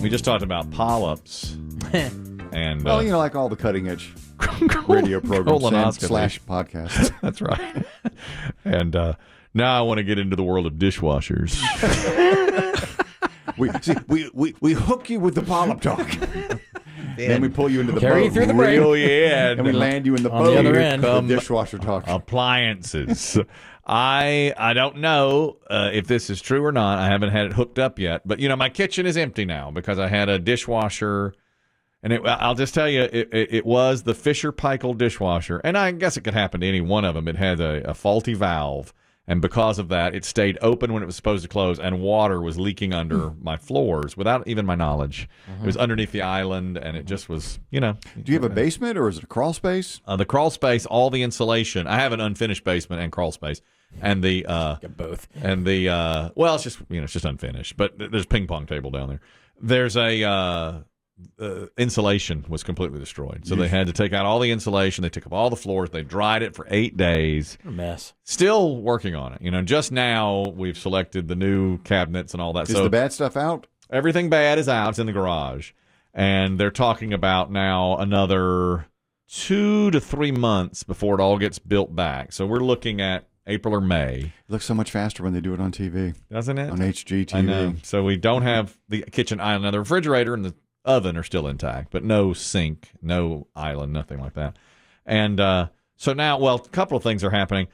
We just talked about polyps. And well, like all the cutting edge radio programs / podcasts. That's right. And now I want to get into the world of dishwashers. we hook you with the polyp talk. Then we pull you into the Carry boat. you through the break. Real end. And we land you in the On boat. the other end. The dishwasher talk. Appliances. I don't know if this is true or not. I haven't had it hooked up yet. But, my kitchen is empty now because I had a dishwasher. And I'll just tell you, it was the Fisher-Paykel dishwasher. And I guess it could happen to any one of them. It had a faulty valve. And because of that, it stayed open when it was supposed to close, and water was leaking under my floors without even my knowledge. It was underneath the island, and it just was, Do you have a basement, or is it a crawl space? The crawl space, all the insulation. I have an unfinished basement and crawl space. And the Get both. And the it's just it's just unfinished. But there's a ping pong table down there. There's a insulation was completely destroyed. So they had to take out all the insulation. They took up all the floors. They dried it for 8 days. A mess. Still working on it. Just now we've selected the new cabinets and all that. Is the bad stuff out? Everything bad is out. It's in the garage. And they're talking about now another 2 to 3 months before it all gets built back. So we're looking at April or May. It looks so much faster when they do it on TV. Doesn't it? On HGTV. I know. So we don't have the kitchen island. Now, the refrigerator and the oven are still intact, but no sink, no island, nothing like that. And so now, a couple of things are happening.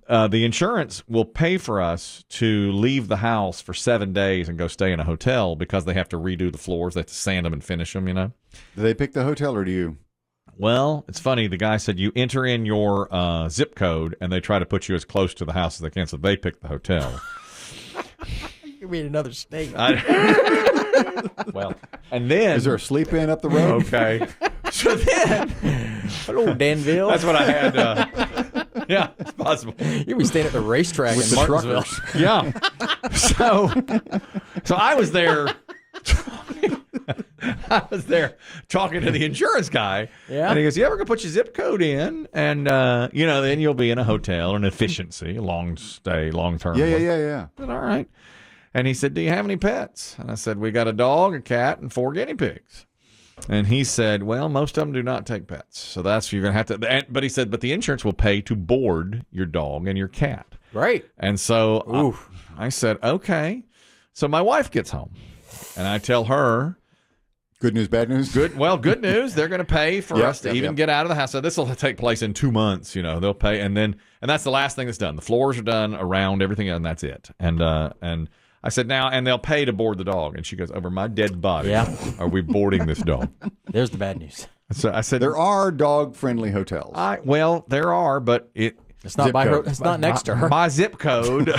The insurance will pay for us to leave the house for 7 days and go stay in a hotel because they have to redo the floors. They have to sand them and finish them, Do they pick the hotel, or do you? Well, it's funny. The guy said you enter in your zip code, and they try to put you as close to the house as they can, so they pick the hotel. You mean another state. Well, and then... Is there a sleep in up the road? Okay. So then... Hello, Danville. That's what I had. Yeah, it's possible. You'll be staying at the racetrack With in the Martinsville. truckers. Yeah. So I was there... I was there talking to the insurance guy. Yeah. And he goes, you ever going to put your zip code in? And, then you'll be in a hotel, an efficiency, a long stay, long term. Yeah. I said, all right. And he said, do you have any pets? And I said, we got a dog, a cat, and 4 guinea pigs. And he said, well, most of them do not take pets. So you're going to have to. But he said, but the insurance will pay to board your dog and your cat. Right. And so I said, okay. So my wife gets home. And I tell her, good news, bad news? Good news. They're going to pay for us to even get out of the house. So this will take place in 2 months. They'll pay. And that's the last thing that's done. The floors are done around everything, and that's it. And I said, now, and they'll pay to board the dog. And she goes, over my dead body, are we boarding this dog? There's the bad news. So I said, there are dog-friendly hotels. There are, but it's not by her. It's not next to her. My zip code.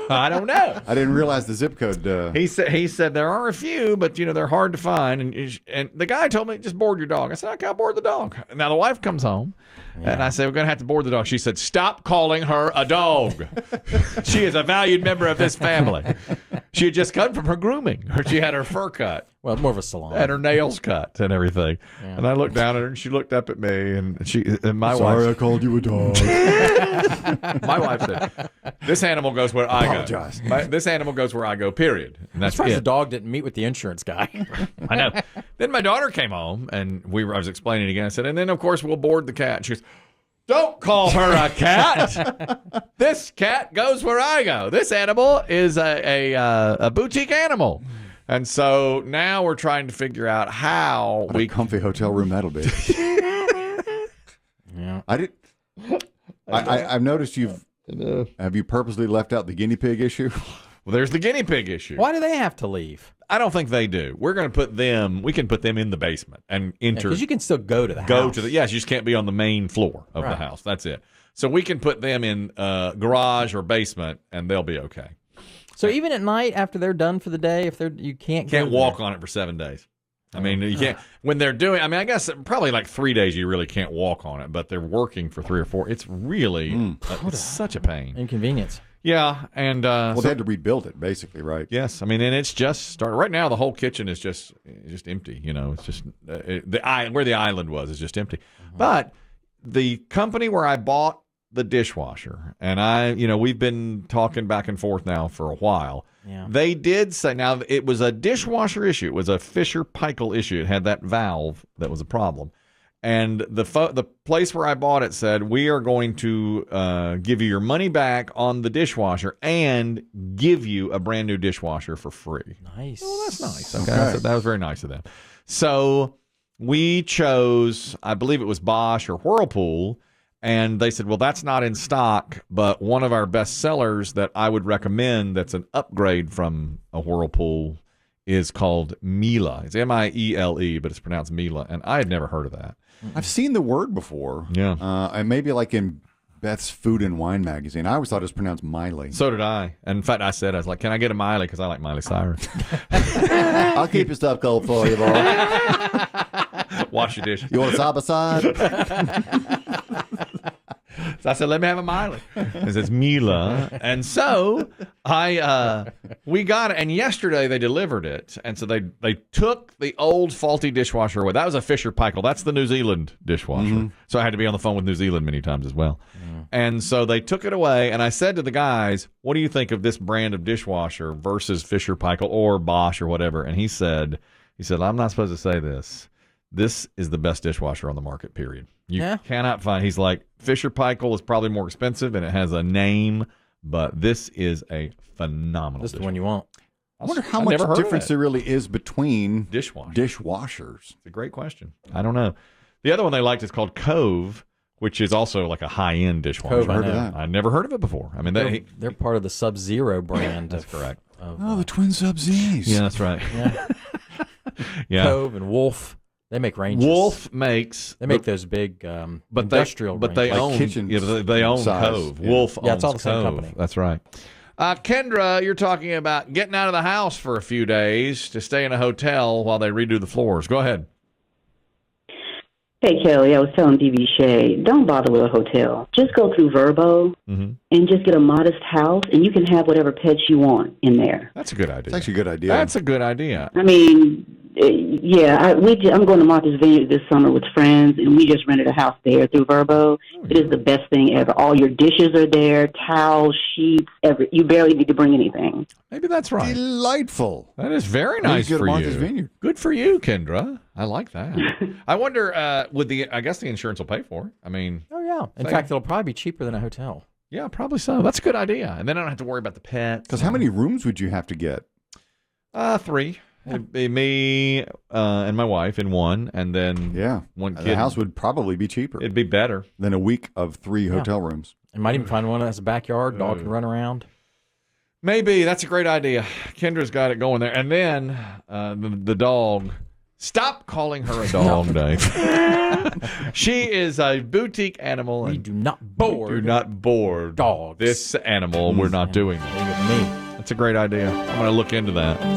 I don't know. I didn't realize the zip code. He said there are a few, but they're hard to find. And the guy told me, just board your dog. I said, okay, I'll board the dog. Now the wife comes home, and I said, we're going to have to board the dog. She said, stop calling her a dog. She is a valued member of this family. She had just come from her grooming. She had her fur cut. Well, more of a salon. And her nails cut and everything. Yeah. And I looked down at her, and she looked up at me, and my wife. Sorry, I called you a dog. My wife said, this animal goes where I Apologize. go. This animal goes where I go, period. And that's the dog didn't meet with the insurance guy. I know. Then my daughter came home, and I was explaining it again. I said, and then, of course, we'll board the cat. She goes, don't call her a cat. This cat goes where I go. This animal is a boutique animal. And so now we're trying to figure out how what a comfy hotel room that'll be. Yeah. I've noticed have you purposely left out the guinea pig issue? Well, there's the guinea pig issue. Why do they have to leave? I don't think they do. We're going to put them. We can put them in the basement and enter. Because you can still go to the house. Yes, you just can't be on the main floor of the house. That's it. So we can put them in garage or basement, and they'll be okay. So even at night after they're done for the day, you can't walk on it for 7 days. I mean, you can't when they're doing. I mean, I guess probably like 3 days you really can't walk on it, but they're working for 3 or 4. It's really it's such a pain, inconvenience. Yeah, and they had to rebuild it basically, right? Yes, I mean, and it's just started right now. The whole kitchen is just empty. It's just where the island was is just empty. But the company where I bought the dishwasher, and we've been talking back and forth now for a while. Yeah. They did say, now it was a dishwasher issue. It was a Fisher-Paykel issue. It had that valve that was a problem. And the place where I bought it said, we are going to give you your money back on the dishwasher and give you a brand new dishwasher for free. Nice. Oh, that's nice. Okay. That was very nice of them. So we chose, I believe it was Bosch or Whirlpool, and they said, well, that's not in stock, but one of our best sellers that I would recommend that's an upgrade from a Whirlpool is called Miele. It's Miele, but it's pronounced Miele, and I had never heard of that. I've seen the word before. Yeah. And maybe like in Beth's Food and Wine magazine. I always thought it was pronounced Miley. So did I. And in fact, I was like, can I get a Miley? Because I like Miley Cyrus. I'll keep your stuff cold for you, boy. Wash your dishes. You want a side by side? So I said, let me have a Miley. It says Miele. And so we got it. And yesterday they delivered it. And so they took the old faulty dishwasher away. That was a Fisher-Paykel. That's the New Zealand dishwasher. Mm-hmm. So I had to be on the phone with New Zealand many times as well. Mm. And so they took it away. And I said to the guys, what do you think of this brand of dishwasher versus Fisher-Paykel or Bosch or whatever? And he said, I'm not supposed to say this. This is the best dishwasher on the market, period. You cannot find. He's like, Fisher-Paykel is probably more expensive and it has a name, but this is a phenomenal This is the one you want. I wonder how much difference there really is between dishwashers. It's a great question. I don't know. The other one they liked is called Cove, which is also like a high-end dishwasher. Cove, I know. I never heard of it before. I mean, they're part of the Sub-Zero brand. That's correct. The twin Sub-Z's. Yeah, that's right. Yeah. Yeah. Cove and Wolf. They make ranges. Wolf makes. They make those big industrial but they ranges. own kitchen. Yeah, they own size. Cove. Yeah. Wolf owns it's all the same Cove. company. That's right. Kendra, you're talking about getting out of the house for a few days to stay in a hotel while they redo the floors. Go ahead. Hey, Kelly, I was telling DB Shay, don't bother with a hotel. Just go through Verbo and just get a modest house, and you can have whatever pets you want in there. That's a good idea. It's actually a good idea. That's a good idea. I mean, I'm going to Martha's Vineyard this summer with friends, and we just rented a house there through Verbo. It is the best thing ever. All your dishes are there, towels, sheets, you barely need to bring anything. Maybe that's right. Delightful. That is very nice for Martha's you. Vineyard. Good for you, Kendra. I like that. I wonder, I guess the insurance will pay for it. I mean. Oh, yeah. In fact, it'll probably be cheaper than a hotel. Yeah, probably so. That's a good idea. And then I don't have to worry about the pets. Because how many rooms would you have to get? 3. It'd be me and my wife in one, and then one kid. The house would probably be cheaper. It'd be better than a week of 3 hotel rooms. You might even find one that has a backyard. Dog can run around. Maybe. That's a great idea. Kendra's got it going there. And then the dog. Stop calling her a dog, Dave. She is a boutique animal. We do not board dogs. This animal. We're not doing that. Me. That's a great idea. I'm going to look into that.